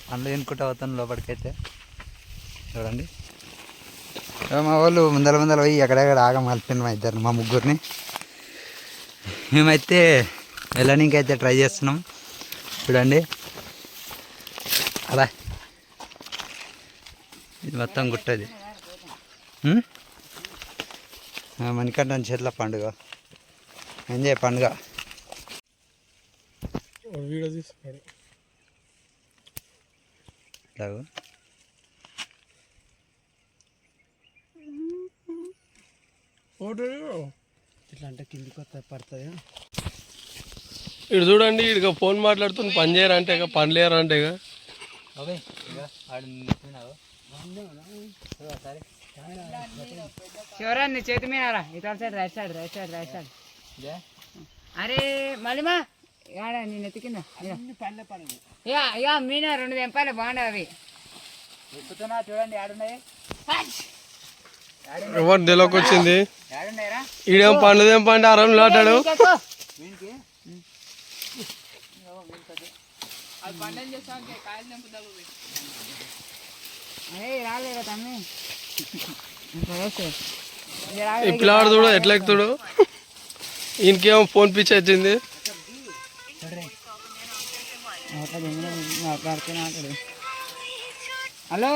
పండ్లు తినుకుంటూ అవుతాను లోపలికైతే. చూడండి మా వాళ్ళు ముందర పోయి ఎక్కడెక్కడ ఆగమలిపోయిన మా ఇద్దరు మా ముగ్గురిని. మేమైతే వెళ్ళడానికైతే ట్రై చేస్తున్నాం. చూడండి అలా ఇది మొత్తం గుట్టది. మణికంఠన్ చేతుల పండుగ ఎంజాయ్ పండుగ. ఇట్లా అంటే కిందికి వస్తే పడుతుంది. ఇటు చూడండి, ఇక ఫోన్ మాట్లాడుతున్న పని చేయరంటే పని లేరంటే శివరాన్ని చేతి మీద ఇటు side right side right side right side. అరే మళ్ళీమా ఆడ నేను ఎత్తుకిందా ఇక మీనా 2 తెంపాలి బాగుండవు అవి. ఎక్కుతున్నా చూడండి ఆడున్నాయి. ఎవరు నెలకు వచ్చింది ఈడేం పండు తెంపండి అరంలో ఆటాడు. రాలేదా తమ్మి ఈ పిల్లాడు చూడు ఎట్లా ఎక్కుతాడు. ఈయనకేమో ఫోన్ పిచ్చి వచ్చింది. హలో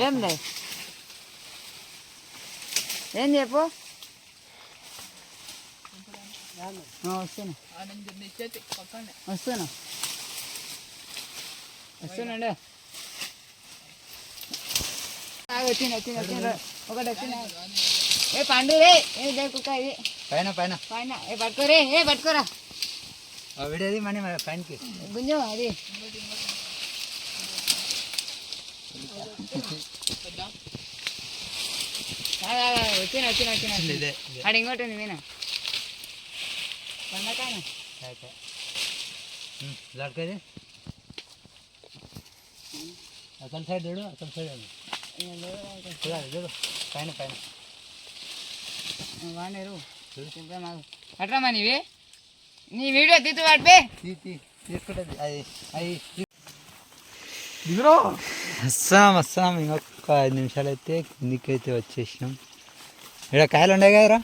ఏం లే ఏం చెప్పు. వస్తున్నా వచ్చింది ఒకటి వచ్చింది. ఏ పండు రే కుక్క ఇది పైన పైన పైన ఏ పట్టుకోరే ఏ పట్టుకోరా విడేది మనీ పైనకి గుంజు అది. వచ్చిన అది ఇంకోటి ఉంది మీనా పండకాయ లడ్కది అసలు సైడ్ చూడు అసలు సైడ్ చూడు పైన పైన వాడేరు అట్రామా నీవి నీ వీడియో తీతు పడిపే తీసుకుంటుంది అది వస్తాం ఇంకొక 5 నిమిషాలు అయితే కిందికైతే వచ్చేసినాం. ఇక్కడ కాయలు ఉండే కదరా.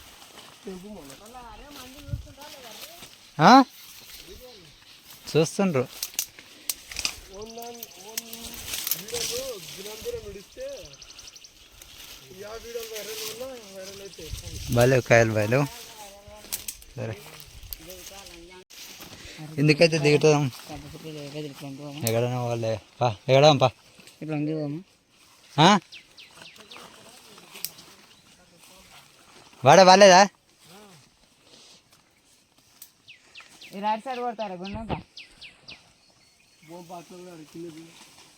చూస్తుండ్రు బాలేవు కాయలు బాలేవు. సరే ఎందుకైతే దిగుతాం ఎక్కడైనా వాళ్ళే ఎక్కడా పా వాడే బాలేదా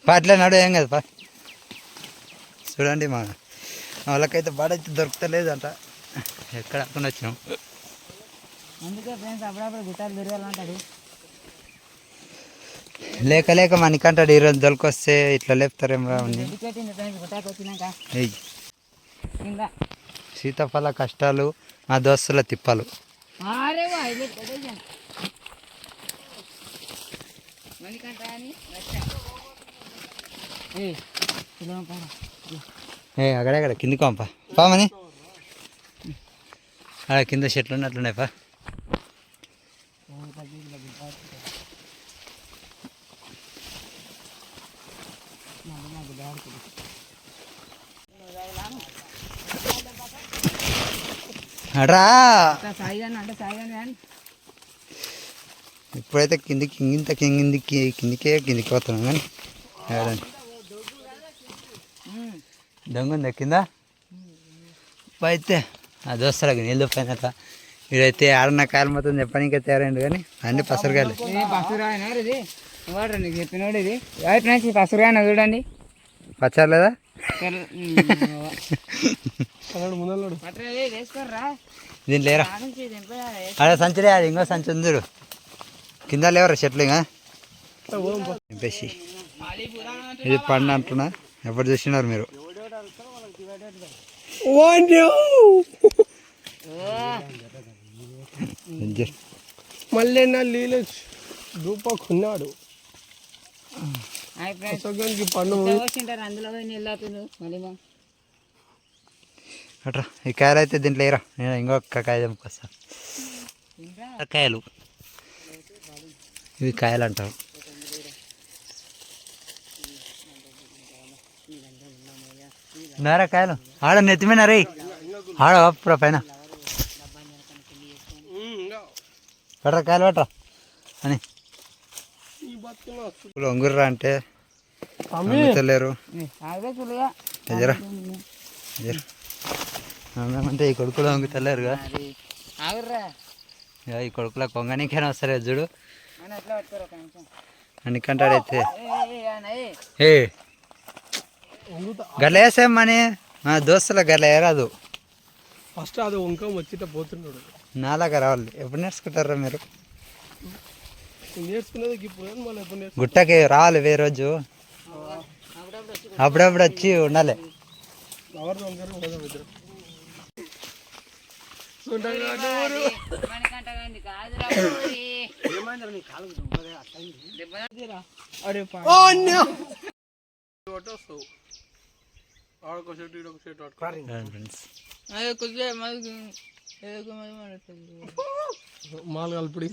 అట్లా నడు ఏం కదా పా. చూడండి మా వాళ్ళకైతే బాడైతే దొరుకుతలేదంట. ఎక్కడ అక్కడ వచ్చినాం. అందుకే ఫ్రెండ్స్ అప్పుడప్పుడు గుట్టాలు తిరగాలంటాడు. లేక మనకంటాడు ఈరోజు దొరికొస్తే ఇట్లా లేపుతారేమో. సీతాఫల కష్టాలు మా దోస్తుల తిప్పలు. అక్కడెక్కడ కిందికి పంపా పామని అక్కడ కింద చెట్లు ఉన్నట్లున్నాయి పా. అడ్రా ఇప్పుడైతే కిందికి పోతున్నాం కానీ దొంగ ఉంది కింద అయితే ఆ దోస్తలకు నీళ్ళు పైన ఇదైతే ఆడన్న కాయలు మొత్తం చెప్పడానికి తయారైంది కానీ అన్ని పసరుగాయలు. నీకు చెప్పినోడు ఇది పసురుగా చూడండి పచ్చర్లేదా దీని లేరా అదే సంచులే అది ఇంకో సంచి ఉంది కింద లేవరా చెట్లు ఇంకా చెప్పేసి ఇది పండు అంటున్నా. ఎప్పుడు చూసినారు మీరు? మళ్ళీ నా నీళ్ళు రూపాకున్నాడు హాయ్ ఫ్రెండ్స్ అసలు పండు వచ్చింటారు అందులో పోయి నీళ్ళు అవుతుంది మళ్ళీ అట్రా ఈ కాయలు అయితే దీంట్లో వేయరా నేను ఇంకొక కాయ తెంపుకొస్తా కాయలు ఇవి కాయలు అంటారు నారా కాయలు ఆడ నెత్తిమీన రే ఆడ అప్పురా పైన పట్రా కాయలు పట్రా అని ఒంగుర్రా అంటే అమ్ముతలేరు అంటే ఈ కొడుకులో వంగుతలేరుగా ఈ కొడుకులో కొంగనికైనా వస్తారు చూడు అన్నికంటాడైతే ఏ గట్ల వేసామని మా దోస్తుల గట్ల వేయరాదు ఫస్ట్ అది వంకం వచ్చిట పోతున్నాడు నాలాగా రావాలి ఎప్పుడు నేర్చుకుంటారా మీరు నేర్చుకునేది ఇప్పుడు మళ్ళీ ఎప్పుడు గుట్టకి రావాలి వే రోజు అప్పుడప్పుడు వచ్చి ఉండాలి మాల్ కలుపుడి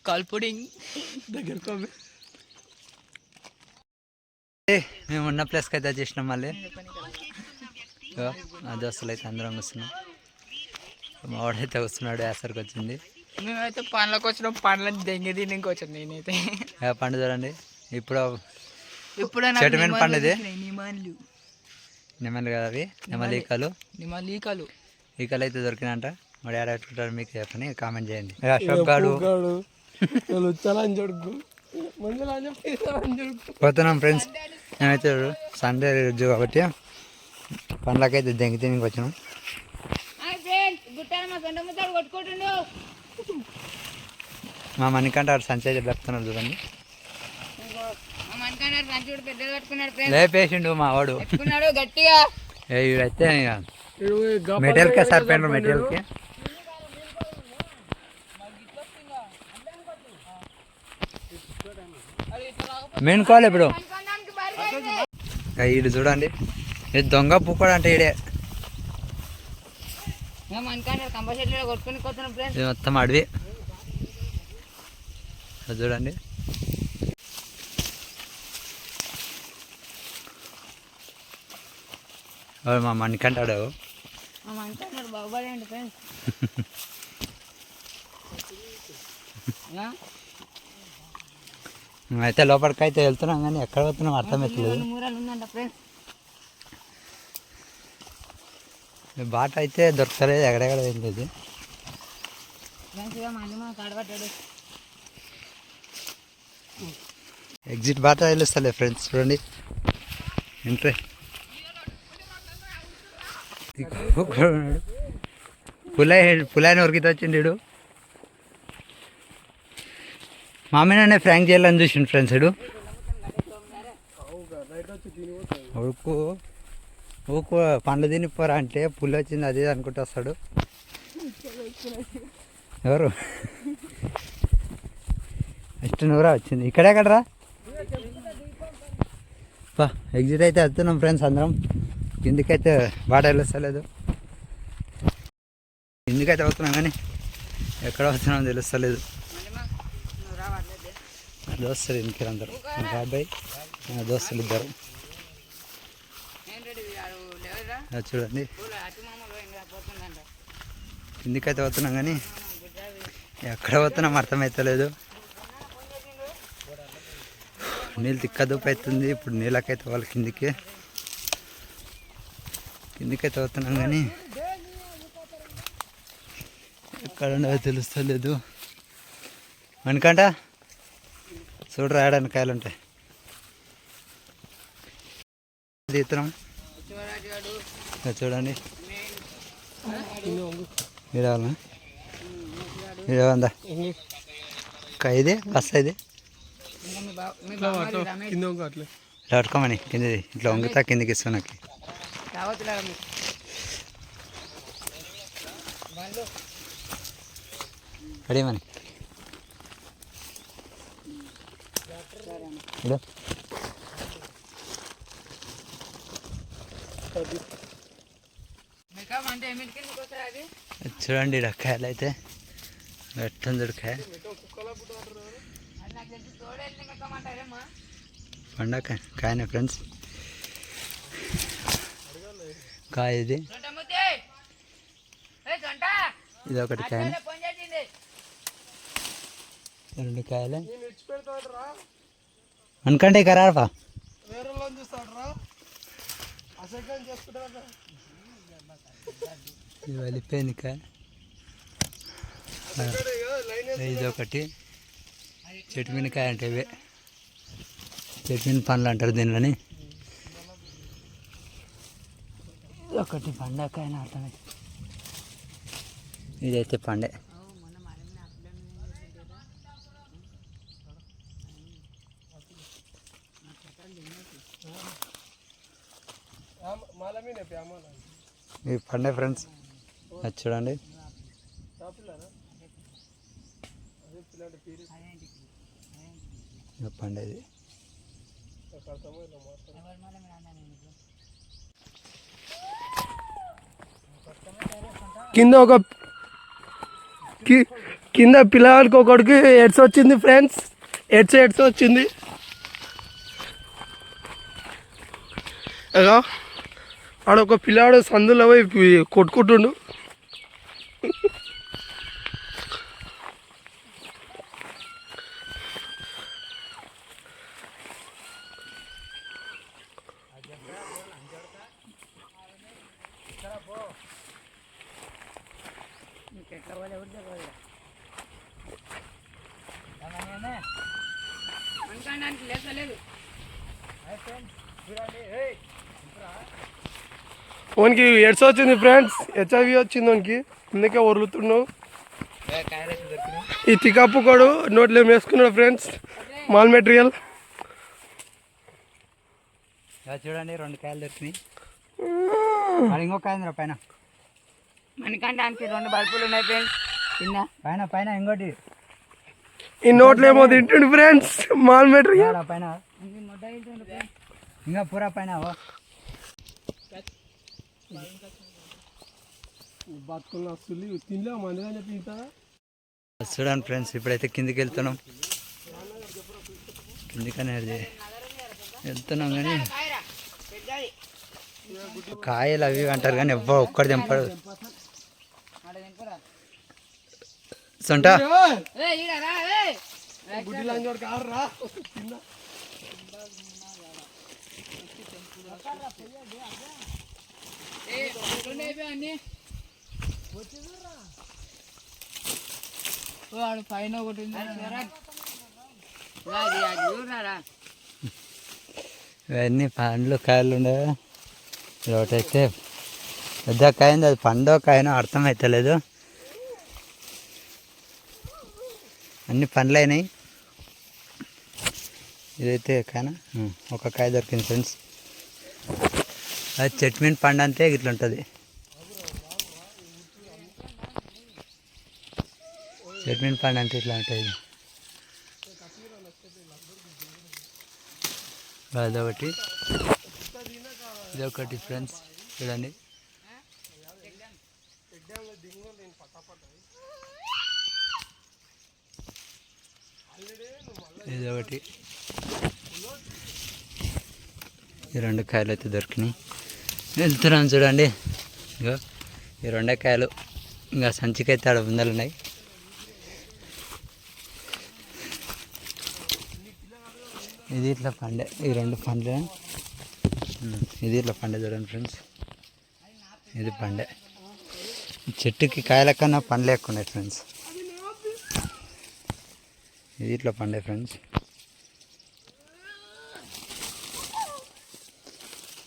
కాల్పుడింగ్ దగ్గర మేము ఉన్న ప్లేస్కి అయితే చేసినాం మళ్ళీ ఆ దోస్తులు అయితే అందరం వస్తున్నాం మా వాడైతే వస్తున్నాడు యాసరికి వచ్చింది మేమైతే పండ్లకు వచ్చినాం పండ్లని దెంగి తినకి వచ్చాను నేనైతే పండు చూడండి ఇప్పుడు చెట్టు మీద పండు ఇది నిమ్మలు కదా అవి నిమ్మలు నిమ్మలీకలు ఈకలు అయితే దొరికినంట మరి ఆడ పెట్టుకుంటారు మీకు చెప్పని కామెంట్ చేయండి అశోక్ గాడు పోతున్నాం ఫ్రెండ్స్ మేమైతే సండే రోజు కాబట్టి పండ్లకైతే దెంగి తినకి వచ్చినాం మా మణికంట ఆడు సంచే చెప్తున్నాడు చూడండి లేపేసిండు మా వాడు గట్టిగా అయితే మెటీరియల్కే సరిపోయినారు మెటీరియల్కి మెయిన్కోవాలి ఇప్పుడు ఈడు చూడండి ఇది దొంగ పుక్కడు అంటే ఈడే ఇది మొత్తం అడవి అది చూడండి మా మణికంటాడు బాగుపడండి ఫ్రెండ్స్ అయితే లోపలికి అయితే వెళ్తున్నాం కానీ ఎక్కడ పోతున్నాం అర్థమవుతలేదు బాట అయితే దొరకలేదు ఎక్కడెక్కడ వెళ్ళేది ఎగ్జిట్ బాట వెళ్ళొస్తలే ఫ్రెండ్స్ చూడండి ఎంట్రీ పులాయని ఉరికితే వచ్చిండు మామీనే ఫ్రాంక్ చేయాలని చూసిండు ఫ్రెండ్స్ ఇడు ఊకు ఊకు పండ్లు తినిపోరా అంటే పులి వచ్చింది అది అనుకుంటూ వస్తాడు ఎవరు నెక్స్ట్ నువ్వురా వచ్చింది ఇక్కడెక్కడరా ఎగ్జిట్ అయితే వెళ్తున్నాం ఫ్రెండ్స్ అందరం కిందికైతే బాట వెళ్ళొస్తలేదు కిందికైతే వస్తున్నాం కానీ ఎక్కడ వస్తున్నాం తెలుస్తలేదు దోస్తులు ఇంటికి అందరు మా బాబాయ్ మా దోస్తులు ఇద్దరు చూడండి కిందికైతే వస్తున్నాం కానీ ఎక్కడ వస్తున్నాం అర్థమవుతలేదు నీళ్ళు తిక్క దూపు అవుతుంది ఇప్పుడు నీళ్ళకైతే వాళ్ళ కిందికైతే వస్తున్నాం కానీ ఎక్కడ ఉండవో తెలుస్తలేదు అనుకంట చూడరా ఆడని కాయలు ఉంటాయి తీస్తున్నాం చూడండి ఇరావాలనా ఇరావందా ఇది బస్తా ఇది పట్టుకోమని కిందది ఇట్లా వంగుతా కిందికి ఇస్తాను నాకు అడేమని ఇదో అంటే ఏమిటికి అది చూడండి ఇక్కడ కాయలు అయితే ఎట్టుంది కాయ నాకు తెలిసి తోడేళ్ళని మెక్కమంటారేమ్మా పండగ కాయనే ఫ్రెండ్స్ కాయ ఇది ఇది ఒకటి కాయ రెండు కాయలు అనుకంటే ఇక రాపా ఇది వెళ్ళిపోయింది కాయ ఇది ఒకటి చెట్టుమిన కాయ అంటే ఇవే చెట్టుమిన పండ్లు అంటారు దీనిలోని ఇది ఒకటి పండకాయ నాటమే ఇదైతే పండే ఇవి పండే ఫ్రెండ్స్ అది చూడండి పండేది కింద ఒక కింద పిల్లవాడికి ఒకడికి ఎడ్స్ వచ్చింది ఫ్రెండ్స్. ఎడ్స్ వచ్చింది. అగా ఆడొక పిల్లాడు సందులో పోయి కొట్టుకుంటుండు. ఓనికి ఎడ్స్ వచ్చింది ఫ్రెండ్స్. హెచ్ఐవి వచ్చింది ఓనికి. ఇందుకే వరులుతున్నావు. ఈ తికప్పు కొడు నోట్లో వేసుకున్నాడు ఫ్రెండ్స్. మాల్ మెటీరియల్ చూడండి 2 కాయలు దొరికినాయి. ఇంకో కాయ పైన మనకంటే 2 బల్బులు ఉన్నాయి ఫ్రెండ్స్. పైన పైన ఇంకోటి ఈ నోట్లో ఏమో తింటుండు ఫ్రెండ్స్. మాల్ మెటీరియల్ పైన ఇంకా పూరా పైన చూడండి ఫ్రెండ్స్. ఇప్పుడైతే కిందికి వెళ్తున్నాం. కిందికనే వెళ్తున్నాం కానీ కాయలు అవి అంటారు కానీ ఎవ్వరు ఒక్కడు తెంపడు. సొంట పైన ఒకటి ఇవన్నీ పండ్లు కాయలు ఉండేవి. ఒకటైతే పెద్ద కాయింది. అది పండో కాయనో అర్థం అవుతలేదు. అన్ని పండ్లు అయినాయి. ఇదైతే కాయనా ఒక కాయ దొరికింది ఫ్రెండ్స్. అది చెట్టు పండు అంతే ఇట్లా ఉంటుంది. చెట్టు పండు అంటే ఇట్లా ఉంటుంది. అదొకటి ఇదొకటి ఫ్రెండ్స్. చూడండి ఇదొకటి. ఈ 2 కాయలు అయితే దొరికినాయి. వెళ్తున్నాను చూడండి. ఇగో ఈ 2 కాయలు ఇంకా సంచికైతే ఆడ ముందలు ఉన్నాయి. ఇది ఇట్లా పండే. ఈ 2 పండ్లే. ఇది ఇట్లా పండే చూడండి ఫ్రెండ్స్. ఇది పండే. చెట్టుకి కాయల కన్నా పండ్లు ఎక్కువ ఉన్నాయి ఫ్రెండ్స్. ఇది ఇట్లా పండే ఫ్రెండ్స్.